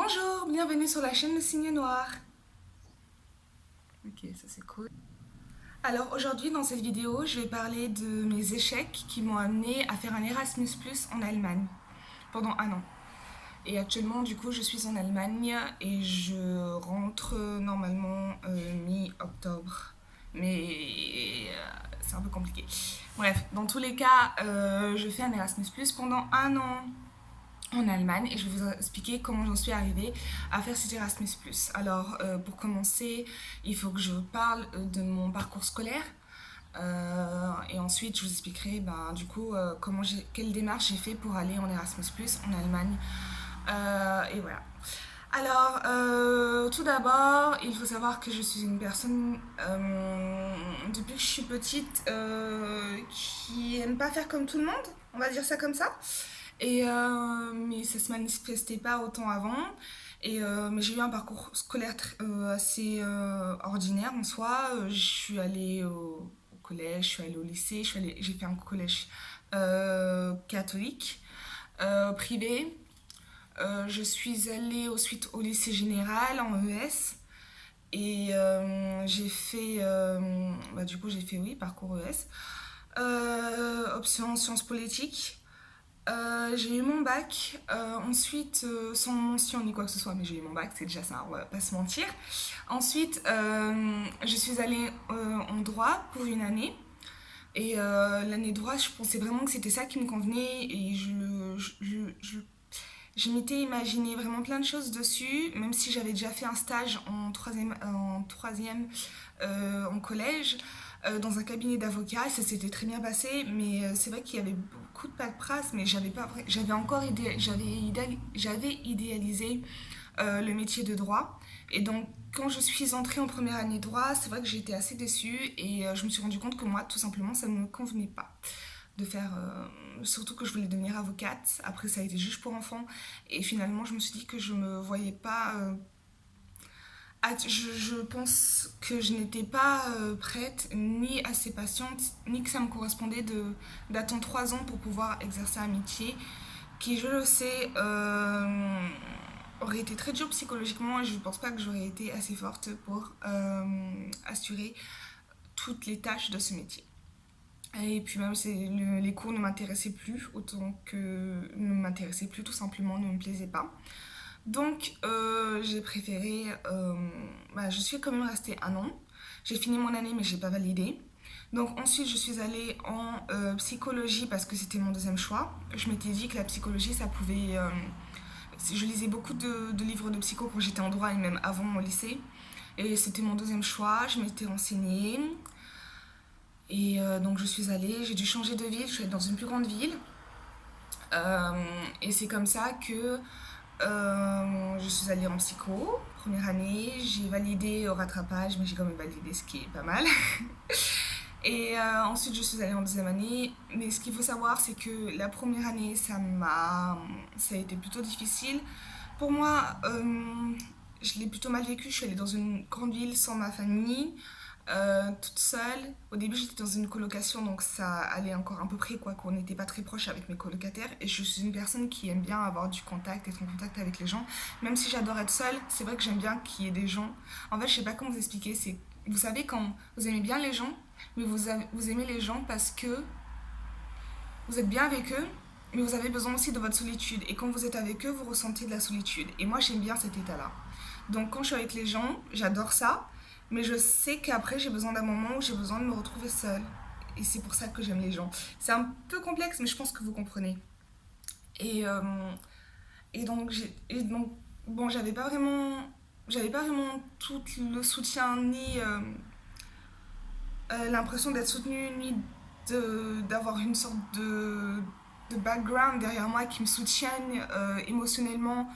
Bonjour, bienvenue sur la chaîne Le Cygne Noir. Ok, ça c'est cool. Alors aujourd'hui dans cette vidéo, je vais parler de mes échecs qui m'ont amené à faire un Erasmus+ en Allemagne pendant un an. Et actuellement du coup je suis en Allemagne et je rentre normalement mi-octobre. Mais c'est un peu compliqué. Bref, dans tous les cas, je fais un Erasmus+ pendant un an en Allemagne et je vais vous expliquer comment j'en suis arrivée à faire cet Erasmus+. Alors, pour commencer, il faut que je vous parle de mon parcours scolaire et ensuite je vous expliquerai du coup quelle démarche j'ai fait pour aller en Erasmus+ en Allemagne. Et voilà. Alors, tout d'abord, il faut savoir que je suis une personne, depuis que je suis petite, qui aime pas faire comme tout le monde, on va dire ça comme ça. Mais ça se manifestait pas autant avant. Mais j'ai eu un parcours scolaire assez ordinaire en soi. Je suis allée au collège, je suis allée au lycée, j'ai fait un collège catholique, privé. Je suis allée ensuite au lycée général en ES. J'ai fait, du coup, j'ai fait, oui, parcours ES. Option sciences politiques. J'ai eu mon bac, ensuite, sans mention ni quoi que ce soit, mais j'ai eu mon bac, c'est déjà ça, on va pas se mentir. Ensuite, je suis allée en droit pour une année. L'année droit, je pensais vraiment que c'était ça qui me convenait et je m'étais imaginé vraiment plein de choses dessus, même si j'avais déjà fait un stage en collège, dans un cabinet d'avocat, et ça s'était très bien passé, mais c'est vrai qu'il y avait beaucoup de paperasse, mais j'avais idéalisé le métier de droit. Et donc, quand je suis entrée en première année de droit, c'est vrai que j'ai été assez déçue et je me suis rendu compte que moi, tout simplement, ça ne me convenait pas de faire, surtout que je voulais devenir avocate. Après, ça a été juge pour enfants. Et finalement, je me suis dit que je me voyais pas. Je pense que je n'étais pas prête, ni assez patiente, ni que ça me correspondait d'attendre 3 ans pour pouvoir exercer un métier qui, je le sais, aurait été très dur psychologiquement et je ne pense pas que j'aurais été assez forte pour assurer toutes les tâches de ce métier. Et puis même les cours ne m'intéressaient plus autant que ne m'intéressaient plus tout simplement, ne me plaisaient pas. Donc j'ai préféré, je suis quand même restée un an. J'ai fini mon année mais je n'ai pas validé. Donc ensuite je suis allée en psychologie parce que c'était mon deuxième choix. Je m'étais dit que la psychologie ça pouvait... je lisais beaucoup de livres de psycho quand j'étais en droit et même avant mon lycée. Et c'était mon deuxième choix, je m'étais renseignée. Donc je suis allée, j'ai dû changer de ville, je suis allée dans une plus grande ville. Et c'est comme ça que je suis allée en psycho, première année, j'ai validé au rattrapage, mais j'ai quand même validé, ce qui est pas mal. Ensuite, je suis allée en deuxième année. Mais ce qu'il faut savoir, c'est que la première année, ça a été plutôt difficile. Pour moi, je l'ai plutôt mal vécu. Je suis allée dans une grande ville sans ma famille, toute seule. Au début, j'étais dans une colocation, donc ça allait encore à peu près, quoi, qu'on n'était pas très proche avec mes colocataires. Et je suis une personne qui aime bien avoir du contact, être en contact avec les gens. Même si j'adore être seule, c'est vrai que j'aime bien qu'il y ait des gens. En fait, je sais pas comment vous expliquer. Vous savez, quand vous aimez bien les gens, mais vous aimez les gens parce que vous êtes bien avec eux, mais vous avez besoin aussi de votre solitude. Et quand vous êtes avec eux, vous ressentez de la solitude. Et moi, j'aime bien cet état-là. Donc quand je suis avec les gens, j'adore ça, mais je sais qu'après, j'ai besoin d'un moment où j'ai besoin de me retrouver seule. Et c'est pour ça que j'aime les gens. C'est un peu complexe, mais je pense que vous comprenez. Et, euh, bon, j'avais pas vraiment tout le soutien, ni l'impression d'être soutenue, ni d'avoir une sorte de background derrière moi qui me soutienne émotionnellement.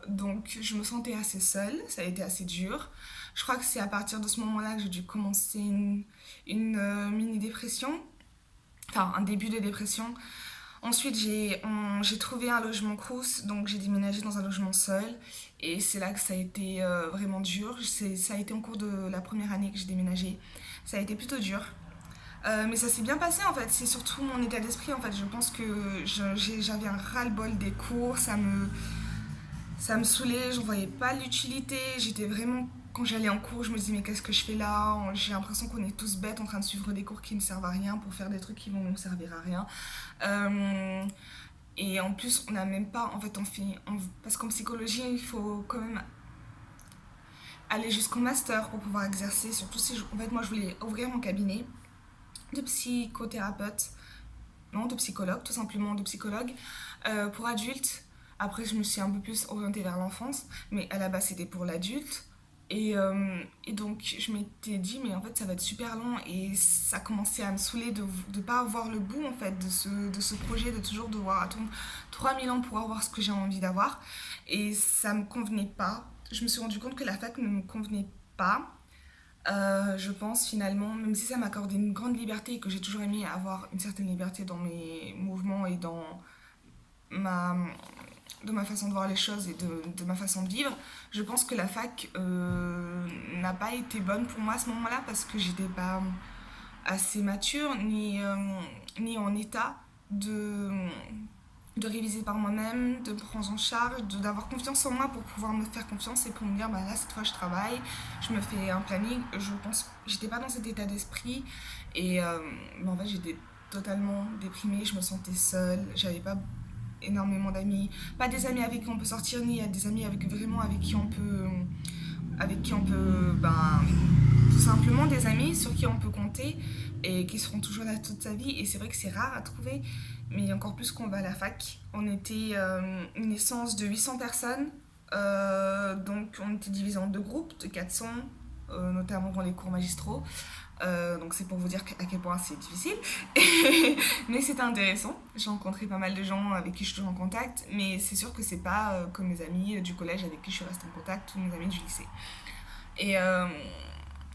Donc je me sentais assez seule, ça a été assez dur. Je crois que c'est à partir de ce moment-là que j'ai dû commencer une mini-dépression, enfin un début de dépression. Ensuite, j'ai trouvé un logement crous, donc j'ai déménagé dans un logement seul. Et c'est là que ça a été vraiment dur. Ça a été en cours de la première année que j'ai déménagé. Ça a été plutôt dur. Mais ça s'est bien passé en fait. C'est surtout mon état d'esprit en fait. Je pense que j'avais un ras-le-bol des cours. Ça me saoulait, j'en voyais pas l'utilité. J'étais vraiment, quand j'allais en cours, je me disais mais qu'est-ce que je fais là? J'ai l'impression qu'on est tous bêtes en train de suivre des cours qui ne servent à rien pour faire des trucs qui vont nous servir à rien. Euh, et en plus, on n'a même pas, en fait, parce qu'en psychologie, il faut quand même aller jusqu'au master pour pouvoir exercer. Surtout si, en fait, moi, je voulais ouvrir mon cabinet de psychothérapeute, non, de psychologue, tout simplement de psychologue, pour adultes. Après, je me suis un peu plus orientée vers l'enfance, mais à la base, c'était pour l'adulte. Et donc, je m'étais dit, mais en fait, ça va être super long. Et ça commençait à me saouler de ne pas avoir le bout, en fait, de ce projet, de toujours devoir attendre 3000 ans pour avoir ce que j'ai envie d'avoir. Et ça me convenait pas. Je me suis rendu compte que la fac ne me convenait pas. Je pense finalement, même si ça m'accordait une grande liberté et que j'ai toujours aimé avoir une certaine liberté dans mes mouvements et ma, dans ma façon de voir les choses et de ma façon de vivre, je pense que la fac n'a pas été bonne pour moi à ce moment-là parce que j'étais pas assez mature ni en état de, de réviser par moi-même, de me prendre en charge, d'avoir confiance en moi pour pouvoir me faire confiance et pour me dire bah là cette fois je travaille, je me fais un planning. Je pense j'étais pas dans cet état d'esprit et en fait j'étais totalement déprimée, je me sentais seule, j'avais pas énormément d'amis, pas des amis avec qui on peut sortir ni des amis avec qui on peut tout simplement des amis sur qui on peut compter et qui seront toujours là toute sa vie. Et c'est vrai que c'est rare à trouver, mais encore plus qu'on va à la fac. On était une licence de 800 personnes, donc on était divisé en deux groupes de 400, notamment dans les cours magistraux. Donc c'est pour vous dire à quel point c'est difficile. Mais c'était intéressant. J'ai rencontré pas mal de gens avec qui je suis toujours en contact, mais c'est sûr que c'est pas comme mes amis du collège avec qui je suis restée en contact ou mes amis du lycée. Et, euh,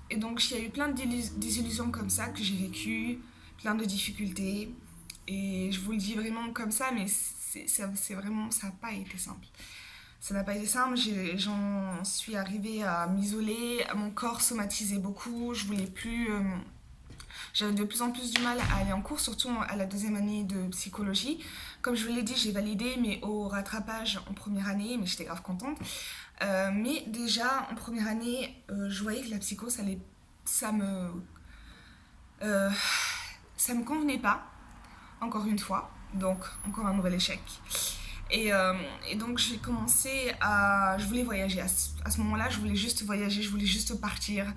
et donc, il y a eu plein de désillusions comme ça que j'ai vécues, plein de difficultés. Et je vous le dis vraiment comme ça, mais c'est vraiment, ça n'a pas été simple. Ça n'a pas été simple, j'en suis arrivée à m'isoler, mon corps somatisait beaucoup, je voulais plus... j'avais de plus en plus du mal à aller en cours, surtout à la deuxième année de psychologie. Comme je vous l'ai dit, j'ai validé, mais au rattrapage en première année, mais j'étais grave contente. Mais déjà, en première année, je voyais que la psycho, ça me, euh, ça me convenait pas, encore une fois. Donc, encore un nouvel échec. Et, euh, et donc, j'ai commencé à... Je voulais voyager. À ce moment-là, je voulais juste voyager, je voulais juste partir.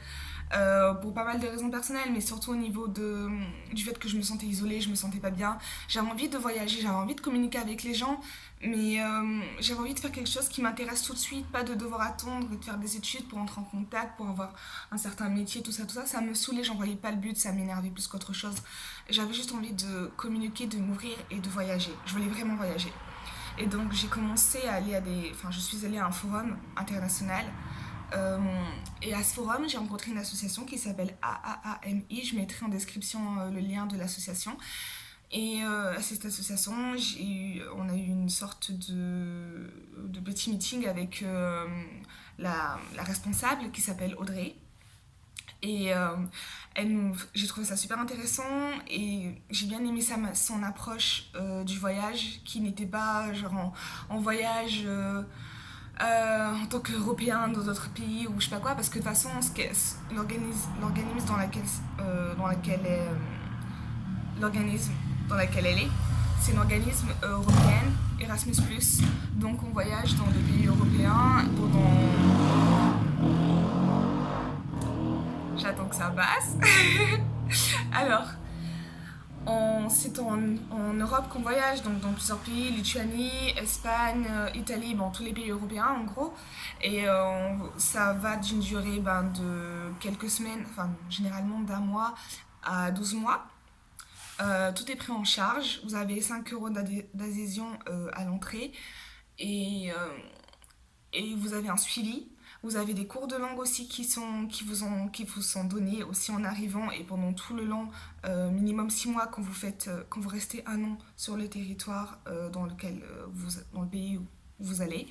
Pour pas mal de raisons personnelles, mais surtout au niveau du fait que je me sentais isolée, je me sentais pas bien. J'avais envie de voyager, j'avais envie de communiquer avec les gens, mais j'avais envie de faire quelque chose qui m'intéresse tout de suite, pas de devoir attendre et de faire des études pour entrer en contact, pour avoir un certain métier, tout ça. Ça me saoulait, j'en voyais pas le but, ça m'énervait plus qu'autre chose. J'avais juste envie de communiquer, de m'ouvrir et de voyager. Je voulais vraiment voyager. Et donc j'ai commencé à aller à des... Enfin, je suis allée à un forum international. Euh, et à ce forum, j'ai rencontré une association qui s'appelle AAAMI. Je mettrai en description le lien de l'association. Et à cette association, on a eu une sorte de petit meeting avec la responsable qui s'appelle Audrey. Et j'ai trouvé ça super intéressant et j'ai bien aimé son approche du voyage qui n'était pas genre en voyage en tant qu'Européen dans d'autres pays ou je sais pas quoi, parce que de toute façon, l'organisme dans laquelle l'organisme dans laquelle elle est, c'est un organisme européen, Erasmus+. Donc on voyage dans des pays européens J'attends que ça passe. Alors, c'est en Europe qu'on voyage, donc dans plusieurs pays, Lituanie, Espagne, Italie, bon, tous les pays européens en gros. Et ça va d'une durée de quelques semaines, enfin généralement d'un mois à 12 mois. Tout est pris en charge. Vous avez 5 euros d'adhésion à l'entrée et, vous avez un suivi. Vous avez des cours de langue aussi qui vous sont donnés aussi en arrivant et pendant tout le long, minimum 6 mois quand vous restez un an sur le territoire dans le pays où vous allez.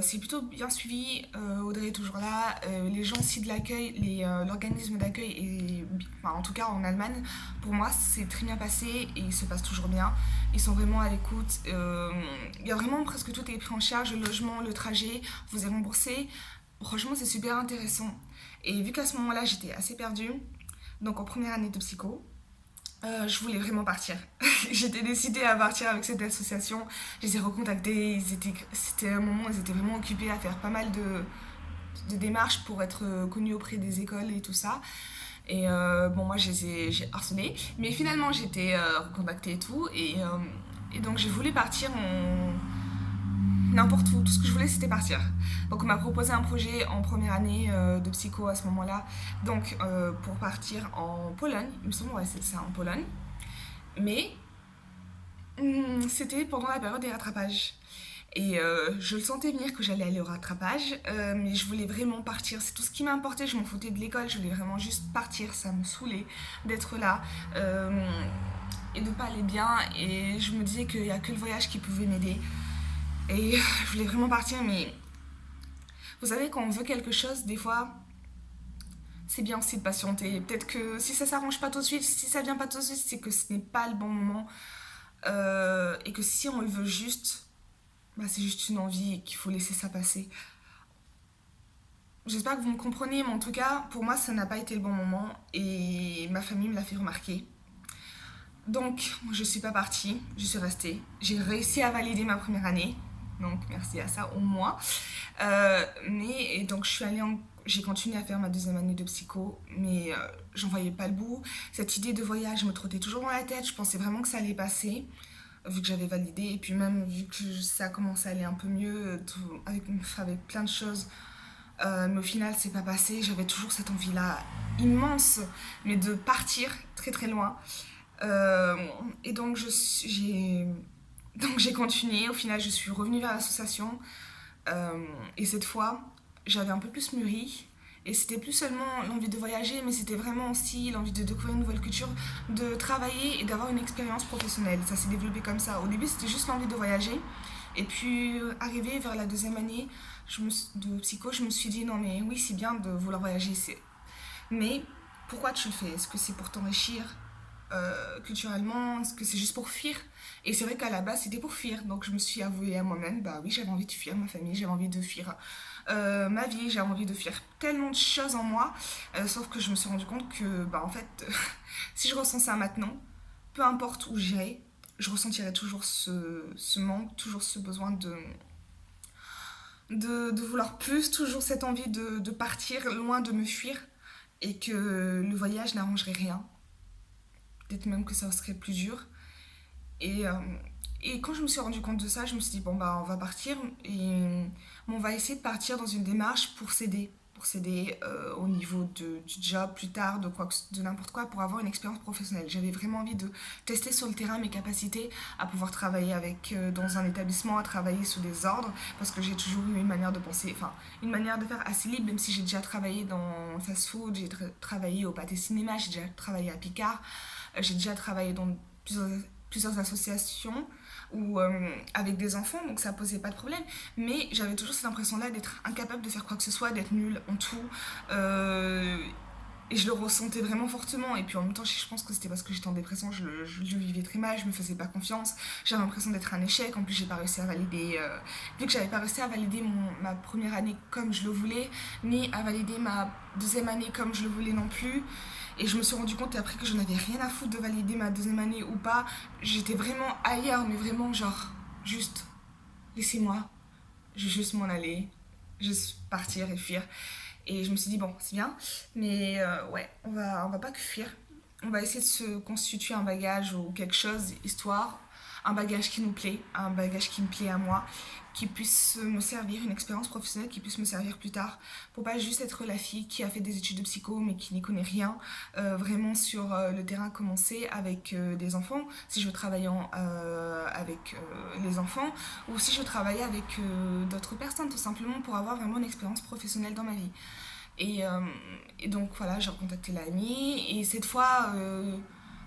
C'est plutôt bien suivi, Audrey est toujours là, les gens aussi de l'accueil, l'organisme d'accueil, enfin, en tout cas en Allemagne, pour moi c'est très bien passé et il se passe toujours bien. Ils sont vraiment à l'écoute, il y a vraiment presque tout est pris en charge, le logement, le trajet, vous est remboursé. Franchement c'est super intéressant. Et vu qu'à ce moment-là j'étais assez perdue, donc en première année de psycho, je voulais vraiment partir. J'étais décidée à partir avec cette association. Je les ai recontactés. C'était un moment où ils étaient vraiment occupés à faire pas mal de démarches pour être connus auprès des écoles et tout ça. Et bon, moi, j'ai harcelé. Mais finalement, j'ai été recontactée et tout. Et donc, j'ai voulu partir n'importe où. Tout ce que je voulais, c'était partir. Donc, on m'a proposé un projet en première année de psycho à ce moment-là. Donc, pour partir en Pologne. Il me semble, ouais, c'est ça, en Pologne. Mais c'était pendant la période des rattrapages. Et je le sentais venir que j'allais aller au rattrapage, mais je voulais vraiment partir. C'est tout ce qui m'importait. Je m'en foutais de l'école. Je voulais vraiment juste partir. Ça me saoulait d'être là et de pas aller bien. Et je me disais qu'il n'y a que le voyage qui pouvait m'aider. Et je voulais vraiment partir, mais vous savez, quand on veut quelque chose, des fois, c'est bien aussi de patienter. Peut-être que si ça s'arrange pas tout de suite, si ça vient pas tout de suite, c'est que ce n'est pas le bon moment. Et que si on le veut juste, bah, c'est juste une envie et qu'il faut laisser ça passer. J'espère que vous me comprenez, mais en tout cas, pour moi, ça n'a pas été le bon moment et ma famille me l'a fait remarquer. Donc, je suis pas partie, je suis restée. J'ai réussi à valider ma première année, donc merci à ça au moins. Et donc, j'ai continué à faire ma deuxième année de psycho, mais j'en voyais pas le bout. Cette idée de voyage me trottait toujours dans la tête. Je pensais vraiment que ça allait passer, vu que j'avais validé, et puis même vu que ça commençait à aller un peu mieux, avec plein de choses. Mais au final, c'est pas passé. J'avais toujours cette envie-là immense, mais de partir très très loin. Euh, et donc, j'ai continué. Au final, je suis revenue vers l'association. Et cette fois, j'avais un peu plus mûri. Et c'était plus seulement l'envie de voyager, mais c'était vraiment aussi l'envie de découvrir une nouvelle culture, de travailler et d'avoir une expérience professionnelle. Ça s'est développé comme ça. Au début, c'était juste l'envie de voyager. Et puis, arrivé vers la deuxième année de psycho, je me suis dit, non mais oui, c'est bien de vouloir voyager, mais pourquoi tu le fais? Est-ce que c'est pour t'enrichir culturellement? Est-ce que c'est juste pour fuir? Et c'est vrai qu'à la base, c'était pour fuir. Donc, je me suis avouée à moi-même, bah oui, j'avais envie de fuir ma famille, j'avais envie de fuir ma vie, j'avais envie de fuir tellement de choses en moi. Sauf que je me suis rendu compte que, bah en fait, si je ressens ça maintenant, peu importe où j'irai, je ressentirai toujours ce manque, toujours ce besoin de vouloir plus, toujours cette envie de partir loin, de me fuir, et que le voyage n'arrangerait rien. Peut-être même que ça serait plus dur. Et, euh, et quand je me suis rendu compte de ça, je me suis dit, bon, bah, on va partir et on va essayer de partir dans une démarche pour s'aider. Pour s'aider au niveau du job plus tard, de n'importe quoi, pour avoir une expérience professionnelle. J'avais vraiment envie de tester sur le terrain mes capacités à pouvoir travailler dans un établissement, à travailler sous des ordres, parce que j'ai toujours eu une manière de penser, enfin, une manière de faire assez libre, même si j'ai déjà travaillé dans fast-food, j'ai travaillé au pâté cinéma, j'ai déjà travaillé à Picard, j'ai déjà travaillé dans plusieurs associations ou avec des enfants, donc ça posait pas de problème. Mais j'avais toujours cette impression-là d'être incapable de faire quoi que ce soit, d'être nulle en tout. Euh, et je le ressentais vraiment fortement. Et puis en même temps, je pense que c'était parce que j'étais en dépression, je le vivais très mal, je me faisais pas confiance. J'avais l'impression d'être un échec. En plus, j'ai pas réussi à valider. Vu que j'avais pas réussi à valider ma première année comme je le voulais, ni à valider ma deuxième année comme je le voulais non plus. Et je me suis rendu compte après que je n'avais rien à foutre de valider ma deuxième année ou pas. J'étais vraiment ailleurs, mais vraiment genre, juste, laissez-moi, je vais juste m'en aller, juste partir et fuir. Et je me suis dit, bon, c'est bien, mais ouais, on va pas que fuir. On va essayer de se constituer un bagage ou quelque chose, histoire, un bagage qui nous plaît, un bagage qui me plaît à moi, qui puisse me servir, une expérience professionnelle qui puisse me servir plus tard, pour pas juste être la fille qui a fait des études de psycho mais qui n'y connaît rien vraiment sur le terrain, commencer avec des enfants, si je veux travailler avec les enfants, ou si je veux travailler avec d'autres personnes, tout simplement pour avoir vraiment une expérience professionnelle dans ma vie. Et, euh, et donc voilà, j'ai recontacté l'ami et cette fois,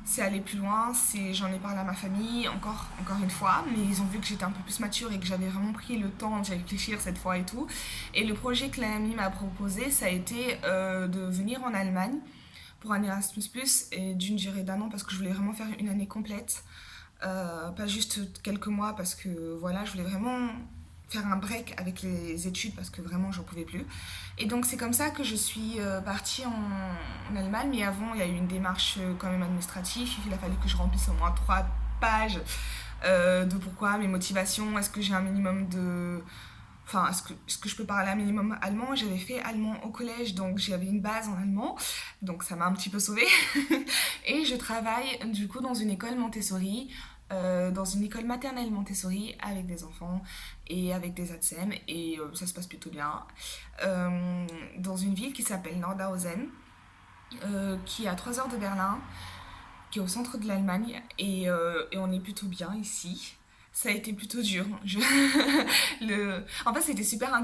c'est aller plus loin, j'en ai parlé à ma famille, encore une fois, mais ils ont vu que j'étais un peu plus mature et que j'avais vraiment pris le temps d'y réfléchir cette fois et tout. Et le projet que l'ami m'a proposé, ça a été de venir en Allemagne pour un Erasmus+, et d'une durée d'un an, parce que je voulais vraiment faire une année complète, pas juste quelques mois, parce que voilà, je voulais vraiment faire un break avec les études parce que vraiment j'en pouvais plus. Et donc c'est comme ça que je suis partie en Allemagne, mais avant il y a eu une démarche quand même administrative, il a fallu que je remplisse au moins 3 pages de pourquoi, mes motivations, est-ce que j'ai un minimum de... Enfin, est-ce que je peux parler un minimum allemand? J'avais fait allemand au collège, donc j'avais une base en allemand, donc ça m'a un petit peu sauvée. Et je travaille du coup dans une école Montessori, dans une école maternelle Montessori avec des enfants et avec des ATSEM, et ça se passe plutôt bien. Dans une ville qui s'appelle Nordhausen, qui est à 3 heures de Berlin, qui est au centre de l'Allemagne, et on est plutôt bien ici. Ça a été plutôt dur. En fait, c'était super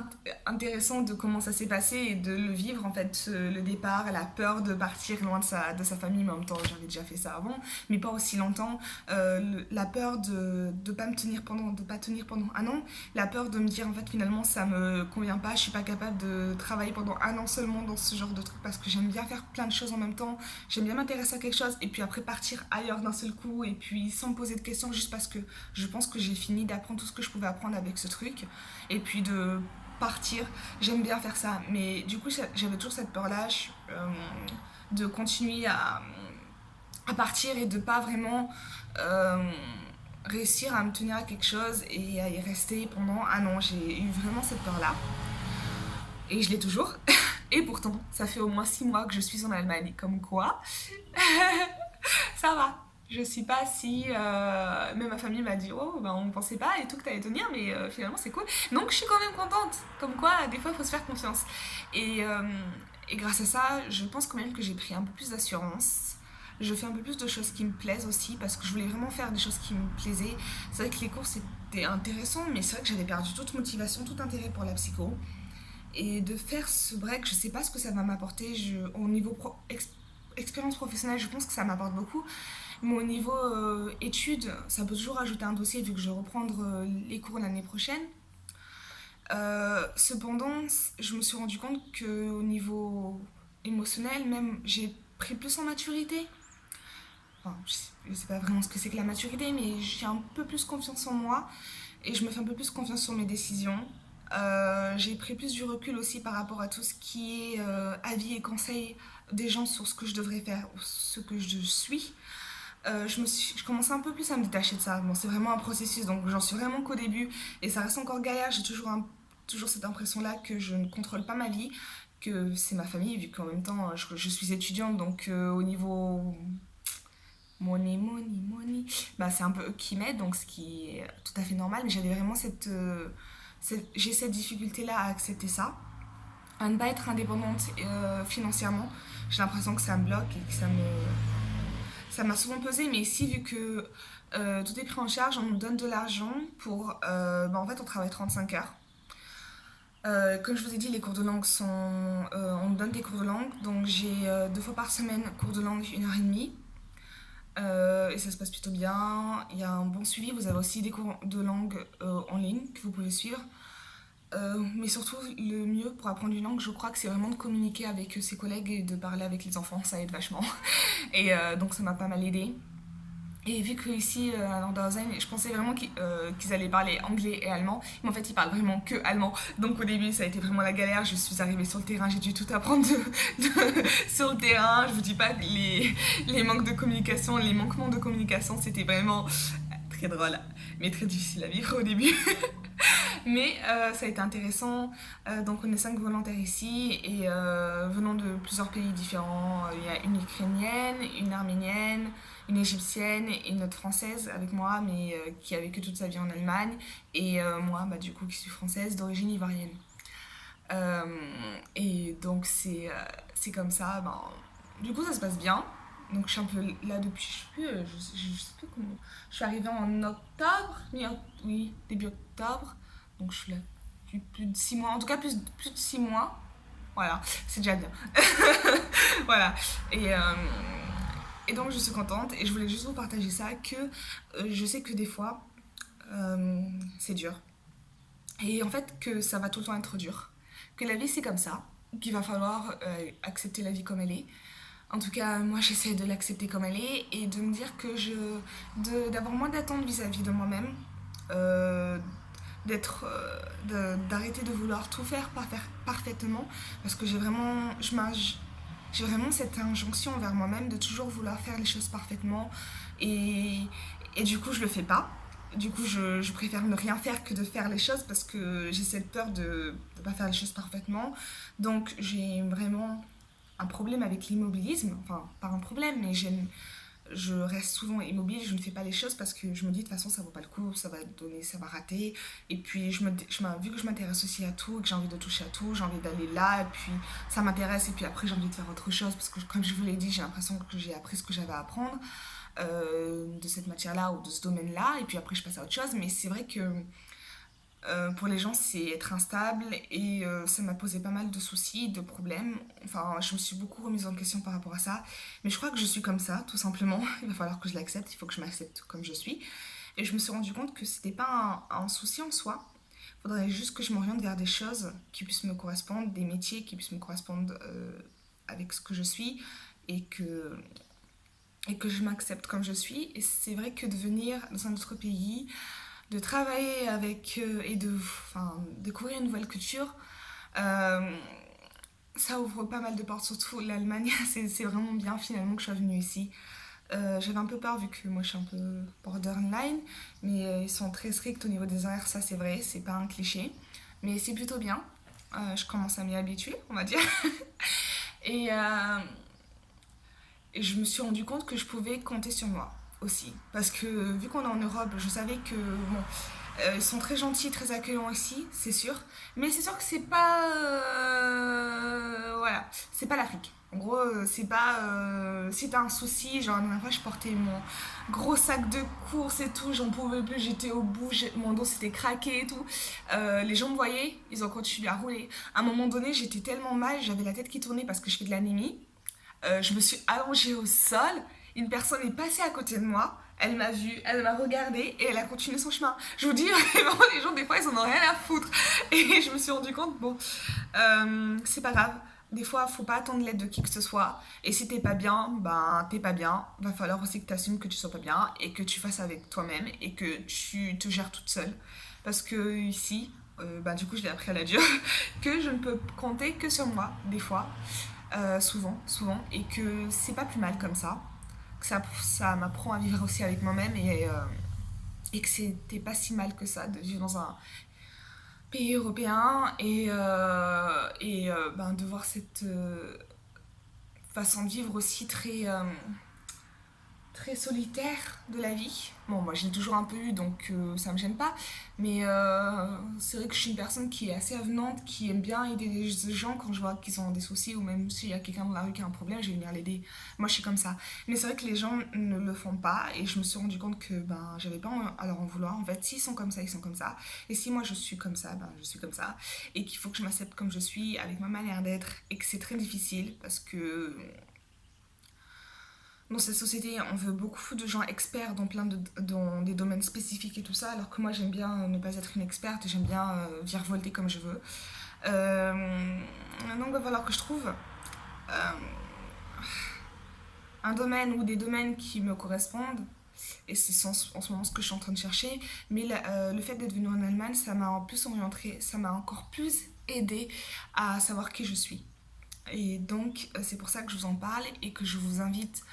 intéressant de comment ça s'est passé et de le vivre, en fait, le départ, la peur de partir loin de sa famille, mais en même temps, j'avais déjà fait ça avant, mais pas aussi longtemps. La peur de pas de pas tenir pendant un an, la peur de me dire, en fait, finalement, ça me convient pas, je suis pas capable de travailler pendant un an seulement dans ce genre de truc, parce que j'aime bien faire plein de choses en même temps, j'aime bien m'intéresser à quelque chose, et puis après partir ailleurs d'un seul coup, et puis sans me poser de questions, juste parce que je pense que j'ai fini d'apprendre tout ce que je pouvais apprendre avec ce truc. Et puis de partir, j'aime bien faire ça. Mais du coup, j'avais toujours cette peur-là de continuer à partir et de pas vraiment euh, réussir à me tenir à quelque chose et à y rester pendant un an. J'ai eu vraiment cette peur-là. Et je l'ai toujours. Et pourtant, ça fait au moins 6 mois que je suis en Allemagne. Comme quoi, ça va. Je suis pas si... Même ma famille m'a dit, oh, ben, on pensait pas et tout que t'allais tenir, mais finalement c'est cool. Donc je suis quand même contente. Comme quoi, des fois, il faut se faire confiance. Et, euh, et grâce à ça, je pense quand même que j'ai pris un peu plus d'assurance. Je fais un peu plus de choses qui me plaisent aussi, parce que je voulais vraiment faire des choses qui me plaisaient. C'est vrai que les cours, c'était intéressant, mais c'est vrai que j'avais perdu toute motivation, tout intérêt pour la psycho. Et de faire ce break, je sais pas ce que ça va m'apporter. Au niveau expérience professionnelle, je pense que ça m'apporte beaucoup. Mais au niveau études, ça peut toujours ajouter un dossier vu que je vais reprendre les cours l'année prochaine. Cependant, je me suis rendu compte qu'au niveau émotionnel, même, j'ai pris plus en maturité. Enfin, je sais pas vraiment ce que c'est que la maturité, mais j'ai un peu plus confiance en moi et je me fais un peu plus confiance sur mes décisions. J'ai pris plus du recul aussi par rapport à tout ce qui est avis et conseils des gens sur ce que je devrais faire ou ce que je suis. Je commençais un peu plus à me détacher de ça. Bon, c'est vraiment un processus, donc j'en suis vraiment qu'au début et ça reste encore galère. J'ai toujours cette impression-là que je ne contrôle pas ma vie, que c'est ma famille, vu qu'en même temps je suis étudiante, donc au niveau money, bah, c'est un peu eux qui m'aident, donc ce qui est tout à fait normal, mais j'avais vraiment j'ai cette difficulté-là à accepter ça, à ne pas être indépendante financièrement. J'ai l'impression que ça me bloque et que ça m'a souvent pesé, mais ici, vu que tout est pris en charge, on nous donne de l'argent pour... bah, en fait, on travaille 35 heures. Comme je vous ai dit, les cours de langue sont... on me donne des cours de langue, donc j'ai 2 fois par semaine cours de langue, 1 heure et demie. Et ça se passe plutôt bien. Il y a un bon suivi. Vous avez aussi des cours de langue en ligne que vous pouvez suivre. Mais surtout, le mieux pour apprendre une langue, je crois que c'est vraiment de communiquer avec ses collègues et de parler avec les enfants. Ça aide vachement. Et donc, ça m'a pas mal aidé. Et vu qu'ici, à Nordhausen, je pensais vraiment qu'ils allaient parler anglais et allemand, mais en fait, ils parlent vraiment que allemand. Donc au début, ça a été vraiment la galère. Je suis arrivée sur le terrain, j'ai dû tout apprendre sur le terrain. Je vous dis pas que les manques de communication, les manquements de communication, c'était vraiment très drôle, mais très difficile à vivre au début. Mais ça a été intéressant. Donc on est 5 volontaires ici et venant de plusieurs pays différents. Il y a une ukrainienne, une arménienne, une égyptienne et une autre française avec moi, mais qui a vécu toute sa vie en Allemagne. Et moi, bah, du coup, qui suis française d'origine ivoirienne. Euh, et donc c'est comme ça. Ben, du coup, ça se passe bien. Donc je suis un peu là depuis, je sais plus comment. Je suis arrivée en octobre, oui, début octobre. Donc je suis là depuis plus de 6 mois, en tout cas plus de 6 mois. Voilà, c'est déjà bien. Voilà. Et Et donc je suis contente et je voulais juste vous partager ça, que je sais que des fois, c'est dur. Et en fait, que ça va tout le temps être dur. Que la vie, c'est comme ça. Qu'il va falloir accepter la vie comme elle est. En tout cas, moi, j'essaie de l'accepter comme elle est et de me dire que d'avoir moins d'attentes vis-à-vis de moi-même. Euh, d'arrêter de vouloir tout faire parfaitement. Parce que j'ai vraiment cette injonction envers moi-même de toujours vouloir faire les choses parfaitement. Et, et du coup, je le fais pas. Du coup, je préfère ne rien faire que de faire les choses parce que j'ai cette peur de ne pas faire les choses parfaitement. Donc, j'ai vraiment un problème avec l'immobilisme. Enfin, pas un problème, mais je reste souvent immobile, je ne fais pas les choses parce que je me dis de toute façon ça vaut pas le coup, ça va donner, ça va rater. Et puis vu que je m'intéresse aussi à tout, que j'ai envie de toucher à tout, j'ai envie d'aller là, et puis ça m'intéresse, et puis après j'ai envie de faire autre chose parce que comme je vous l'ai dit, j'ai l'impression que j'ai appris ce que j'avais à apprendre de cette matière-là ou de ce domaine-là, et puis après je passe à autre chose. Mais c'est vrai que pour les gens, c'est être instable et ça m'a posé pas mal de soucis, de problèmes. Enfin, je me suis beaucoup remise en question par rapport à ça. Mais je crois que je suis comme ça, tout simplement. Il va falloir que je l'accepte, il faut que je m'accepte comme je suis. Et je me suis rendu compte que c'était pas un souci en soi. Il faudrait juste que je m'oriente vers des choses qui puissent me correspondre, des métiers qui puissent me correspondre avec ce que je suis et et que je m'accepte comme je suis. Et c'est vrai que de venir dans un autre pays, de travailler avec et enfin, découvrir une nouvelle culture, euh, ça ouvre pas mal de portes, surtout l'Allemagne. C'est vraiment bien finalement que je sois venue ici. J'avais un peu peur vu que moi je suis un peu borderline, mais ils sont très stricts au niveau des horaires, ça c'est vrai, c'est pas un cliché. Mais c'est plutôt bien. Je commence à m'y habituer, on va dire. Et, euh, et je me suis rendu compte que je pouvais compter sur moi aussi. Parce que vu qu'on est en Europe, je savais que bon, ils sont très gentils, très accueillants ici, c'est sûr. Mais c'est sûr que c'est pas. Voilà, c'est pas l'Afrique. En gros, c'est pas. Si t'as un souci, genre la dernière fois, je portais mon gros sac de courses et tout, j'en pouvais plus, j'étais au bout, mon dos s'était craqué et tout. Les gens me voyaient, ils ont continué à rouler. À un moment donné, j'étais tellement mal, j'avais la tête qui tournait parce que je fais de l'anémie. Je me suis allongée au sol. Une personne est passée à côté de moi. Elle m'a vue, elle m'a regardée et elle a continué son chemin. Je vous dis, vraiment, les gens, des fois, ils en ont rien à foutre. Et je me suis rendu compte, bon, c'est pas grave. Des fois, faut pas attendre l'aide de qui que ce soit. Et si t'es pas bien, ben t'es pas bien. Va falloir aussi que t'assumes que tu sois pas bien et que tu fasses avec toi-même et que tu te gères toute seule. Parce que ici, ben, du coup, je l'ai appris à la dure, que je ne peux compter que sur moi, des fois. Souvent, et que c'est pas plus mal comme ça, que ça m'apprend à vivre aussi avec moi-même et que c'était pas si mal que ça de vivre dans un pays européen et ben, de voir cette façon de vivre aussi très solitaire de la vie. Bon, moi j'ai toujours un peu eu, donc ça me gêne pas. Mais c'est vrai que je suis une personne qui est assez avenante, qui aime bien aider les gens quand je vois qu'ils ont des soucis, ou même s'il y a quelqu'un dans la rue qui a un problème, je vais venir l'aider. Moi je suis comme ça. Mais c'est vrai que les gens ne le font pas, et je me suis rendu compte que ben, j'avais pas à leur en vouloir. En fait, s'ils sont comme ça, ils sont comme ça. Et si moi je suis comme ça, ben, je suis comme ça. Et qu'il faut que je m'accepte comme je suis, avec ma manière d'être, et que c'est très difficile parce que dans cette société, on veut beaucoup de gens experts dans des domaines spécifiques et tout ça, alors que moi j'aime bien ne pas être une experte, j'aime bien virevolter comme je veux. Euh, donc il va falloir que je trouve un domaine ou des domaines qui me correspondent, et c'est en ce moment ce que je suis en train de chercher. Mais le fait d'être venue en Allemagne, ça m'a en plus orienté, ça m'a encore plus aidé à savoir qui je suis. Et donc, c'est pour ça que je vous en parle et que je vous invite,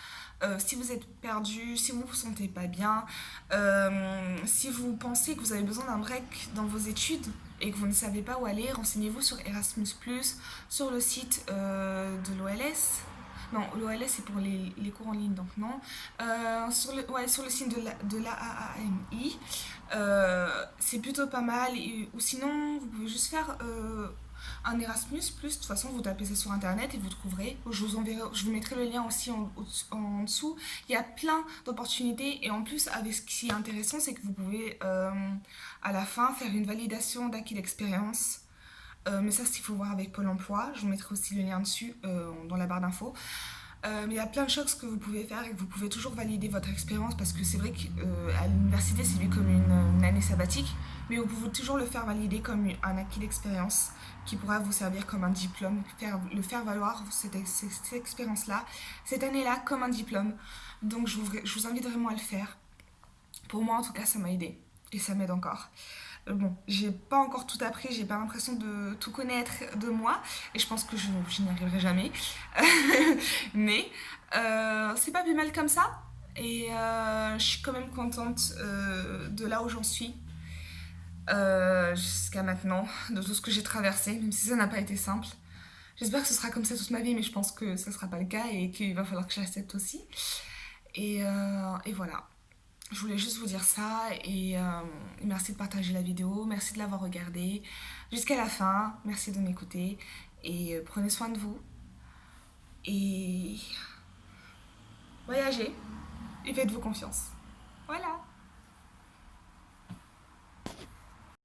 si vous êtes perdu, si vous ne vous sentez pas bien, si vous pensez que vous avez besoin d'un break dans vos études et que vous ne savez pas où aller, renseignez-vous sur Erasmus+, sur le site de l'OLS. Non, l'OLS c'est pour les cours en ligne, donc non. Sur le site de l'AAMI, c'est plutôt pas mal. Ou sinon, vous pouvez juste faire un Erasmus+, de toute façon vous tapez ça sur internet et vous trouverez. Je vous mettrai le lien aussi en dessous. Il y a plein d'opportunités, et en plus avec ce qui est intéressant, c'est que vous pouvez à la fin faire une validation d'acquis d'expérience. Mais ça, il faut voir avec Pôle emploi. Je vous mettrai aussi le lien dessus dans la barre d'infos. Mais il y a plein de choses que vous pouvez faire et que vous pouvez toujours valider votre expérience parce que c'est vrai qu'à l'université c'est vu comme une année sabbatique, mais vous pouvez toujours le faire valider comme un acquis d'expérience qui pourra vous servir comme un diplôme, le faire valoir cette expérience-là, cette année-là comme un diplôme. Donc je vous invite vraiment à le faire. Pour moi en tout cas ça m'a aidé et ça m'aide encore. Bon, j'ai pas encore tout appris, j'ai pas l'impression de tout connaître de moi et je pense que je n'y arriverai jamais. Mais c'est pas plus mal comme ça et je suis quand même contente de là où j'en suis jusqu'à maintenant, de tout ce que j'ai traversé, même si ça n'a pas été simple. J'espère que ce sera comme ça toute ma vie, mais je pense que ça sera pas le cas et qu'il va falloir que j'accepte aussi. Et voilà. Je voulais juste vous dire ça et merci de partager la vidéo, merci de l'avoir regardée jusqu'à la fin, merci de m'écouter et prenez soin de vous et voyagez et faites-vous confiance. Voilà.